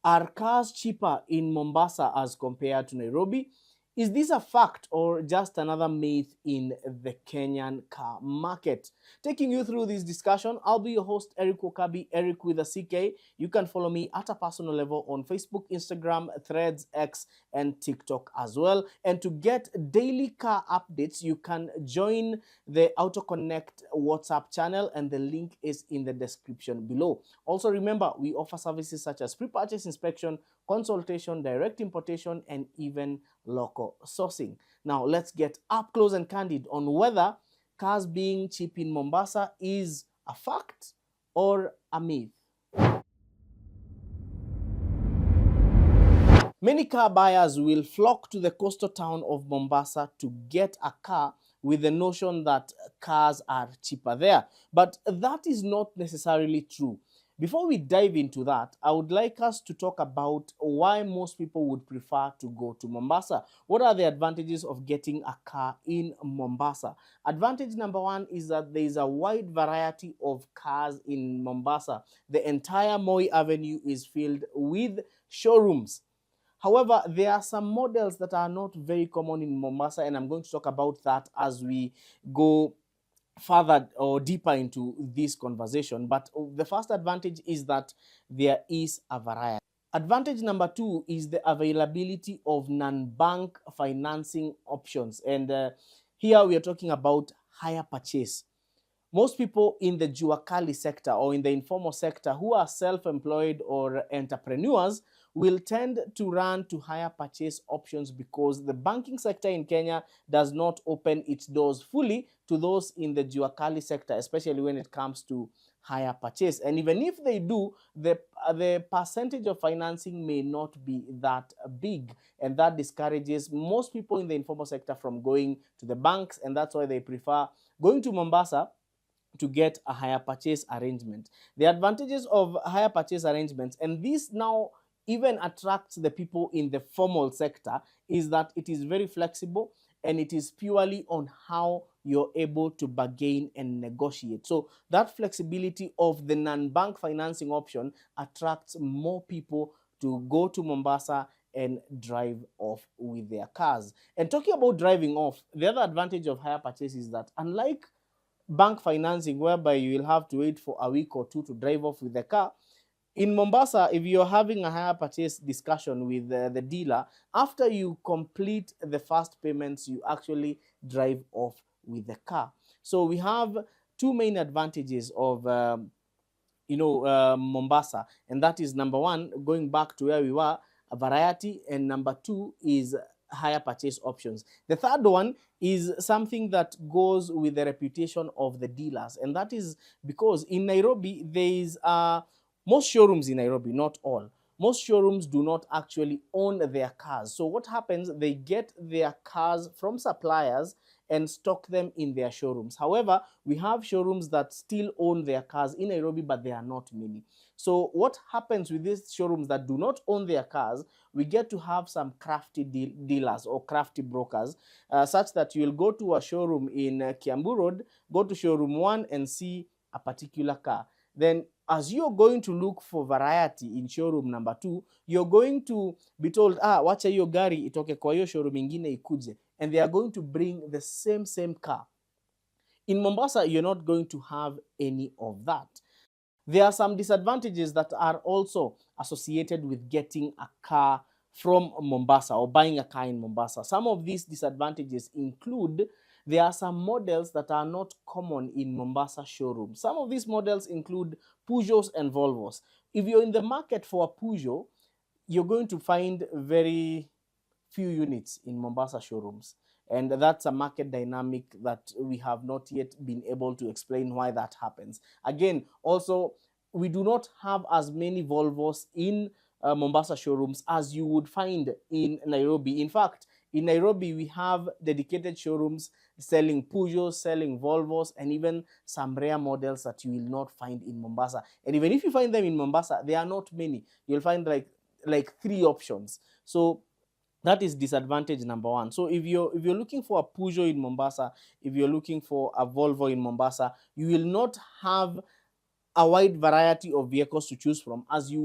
Are cars cheaper in Mombasa as compared to Nairobi? Is this a fact or just another myth in the Kenyan car market? Taking you through this discussion, I'll be your host, Eric Wakabi, Eric with a CK. You can follow me at a personal level on Facebook, Instagram, Threads, X, and TikTok as well. And to get daily car updates, you can join the Konnekt WhatsApp channel, and the link is in the description below. Also, remember, we offer services such as pre-purchase inspection, consultation, direct importation, and even local sourcing. Now, let's get up close and candid on whether cars being cheap in Mombasa is a fact or a myth. Many car buyers will flock to the coastal town of Mombasa to get a car with the notion that cars are cheaper there. But that is not necessarily true. Before we dive into that, I would like us to talk about why most people would prefer to go to Mombasa. What are the advantages of getting a car in Mombasa? Advantage number one is that there is a wide variety of cars in Mombasa. The entire Moi Avenue is filled with showrooms. However, there are some models that are not very common in Mombasa, and I'm going to talk about that as we go further or deeper into this conversation. But the first advantage is that there is a variety. Advantage number two is the availability of non-bank financing options. And here we are talking about hire purchase. Most people in the Juakali sector or in the informal sector who are self-employed or entrepreneurs will tend to run to hire purchase options because the banking sector in Kenya does not open its doors fully to those in the Juakali sector, especially when it comes to hire purchase. And even if they do, the percentage of financing may not be that big, and that discourages most people in the informal sector from going to the banks, and that's why they prefer going to Mombasa to get a hire purchase arrangement. The advantages of hire purchase arrangements, and this now even attracts the people in the formal sector, is that it is very flexible and it is purely on how you're able to bargain and negotiate. So that flexibility of the non-bank financing option attracts more people to go to Mombasa and drive off with their cars. And talking about driving off, the other advantage of hire purchase is that unlike bank financing, whereby you will have to wait for a week or two to drive off with the car, in Mombasa, if you're having a hire purchase discussion with the dealer, after you complete the first payments, you actually drive off with the car. So we have two main advantages of Mombasa, and that is number one, going back to where we were, a variety, and number two is higher purchase options. The third one is something that goes with the reputation of the dealers, and that is because in Nairobi there is most showrooms in Nairobi, not all. Most showrooms do not actually own their cars. So what happens, they get their cars from suppliers and stock them in their showrooms. However, we have showrooms that still own their cars in Nairobi, but they are not many. So what happens with these showrooms that do not own their cars, we get to have some crafty dealers or crafty brokers, such that you'll go to a showroom in Kiambu Road, go to showroom 1 and see a particular car. Then as you're going to look for variety in showroom number 2, you're going to be told, wacha hiyo gari itoke kwa hiyo showroom ingine ikuje, and they are going to bring the same car. In Mombasa, you're not going to have any of that. There are some disadvantages that are also associated with getting a car from Mombasa or buying a car in Mombasa. Some of these disadvantages include there are some models that are not common in Mombasa showrooms. Some of these models include Peugeots and Volvos. If you're in the market for a Peugeot, you're going to find very few units in Mombasa showrooms. And that's a market dynamic that we have not yet been able to explain why that happens. Again, also, we do not have as many Volvos in Mombasa showrooms as you would find in Nairobi. In fact, in Nairobi, we have dedicated showrooms selling Peugeots, selling Volvos, and even some rare models that you will not find in Mombasa. And even if you find them in Mombasa, they are not many. You'll find like 3 options. So that is disadvantage number 1. So if you're looking for a Peugeot in Mombasa, if you're looking for a Volvo in Mombasa, you will not have a wide variety of vehicles to choose from as you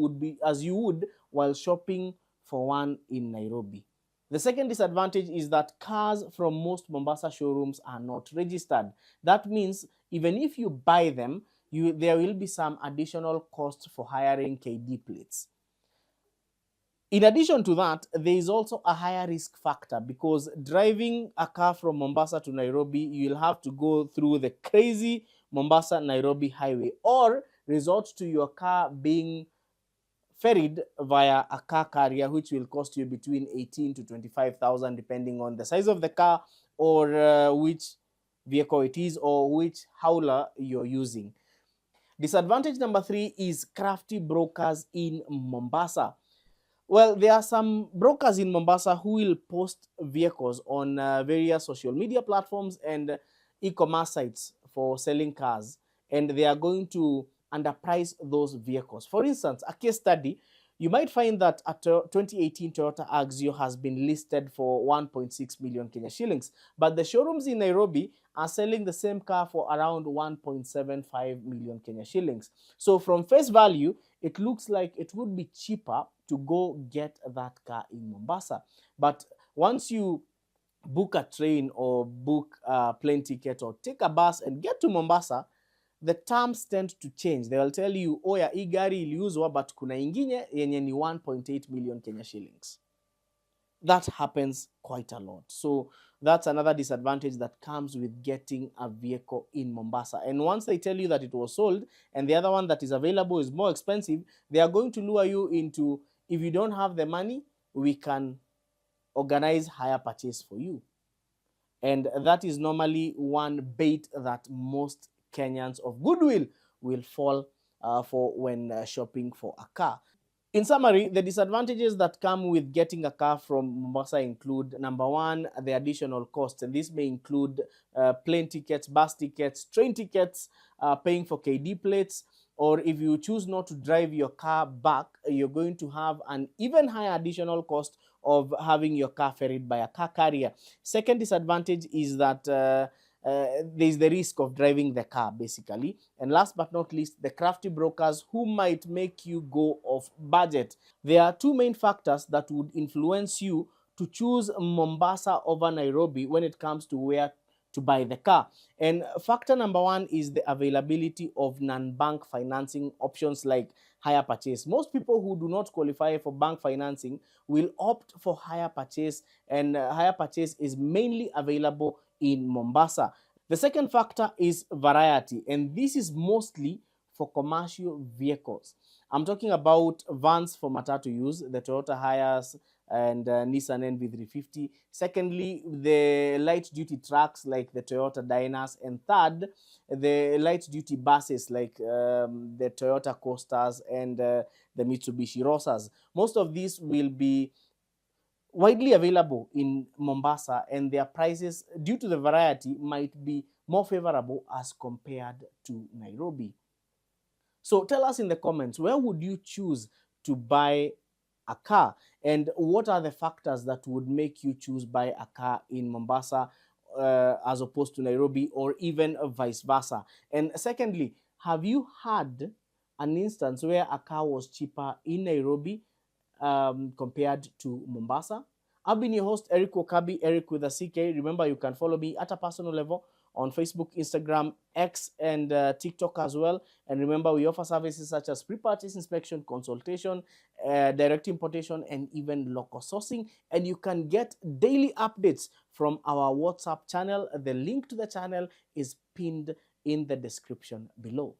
would while shopping for one in Nairobi. The second disadvantage is that cars from most Mombasa showrooms are not registered. That means even if you buy them, there will be some additional cost for hiring KD plates. In addition to that, there is also a higher risk factor because driving a car from Mombasa to Nairobi, you'll have to go through the crazy Mombasa-Nairobi highway or resort to your car being ferried via a car carrier, which will cost you between 18 to 25,000 depending on the size of the car or which vehicle it is or which hauler you're using. Disadvantage number 3 is crafty brokers in Mombasa. Well, there are some brokers in Mombasa who will post vehicles on various social media platforms and e-commerce sites for selling cars, and they are going to underprice those vehicles. For instance, a case study, you might find that a 2018 Toyota Axio has been listed for 1.6 million Kenya shillings, but the showrooms in Nairobi are selling the same car for around 1.75 million Kenya shillings. So from face value, it looks like it would be cheaper to go get that car in Mombasa. But once you book a train or book a plane ticket or take a bus and get to Mombasa, the terms tend to change. They will tell you, oh ya, hii gari iliuzwa but kuna ingine yenye ni 1.8 million Kenya shillings. That happens quite a lot. So that's another disadvantage that comes with getting a vehicle in Mombasa. And once they tell you that it was sold and the other one that is available is more expensive, they are going to lure you into, if you don't have the money, we can organize hire purchase for you. And that is normally one bait that most Kenyans of goodwill will fall for when shopping for a car. In summary, the disadvantages that come with getting a car from Mombasa include, number one, the additional cost. And this may include plane tickets, bus tickets, train tickets, paying for KD plates, or if you choose not to drive your car back, you're going to have an even higher additional cost of having your car ferried by a car carrier. Second disadvantage is that there's the risk of driving the car, basically. And last but not least, the crafty brokers who might make you go off budget. There are two main factors that would influence you to choose Mombasa over Nairobi when it comes to where to buy the car. And factor number one is the availability of non-bank financing options like hire purchase. Most people who do not qualify for bank financing will opt for hire purchase, and hire purchase is mainly available in Mombasa. The second factor is variety, and this is mostly for commercial vehicles. I'm talking about vans for matatu use, the Toyota Hiace and Nissan NV350. Secondly, the light duty trucks like the Toyota Dynas. And third, the light duty buses like the Toyota Costas and the Mitsubishi Rosas. Most of these will be widely available in Mombasa, and their prices, due to the variety, might be more favorable as compared to Nairobi. So tell us in the comments, where would you choose to buy a car, and what are the factors that would make you choose buy a car in Mombasa as opposed to Nairobi, or even vice versa? And secondly, have you had an instance where a car was cheaper in Nairobi compared to Mombasa? I've been your host, Eric Wakabi, Eric with a CK. Remember, you can follow me at a personal level on Facebook, Instagram, X, and TikTok as well. And remember, we offer services such as pre-purchase inspection, consultation, direct importation, and even local sourcing. And you can get daily updates from our WhatsApp channel. The link to the channel is pinned in the description below.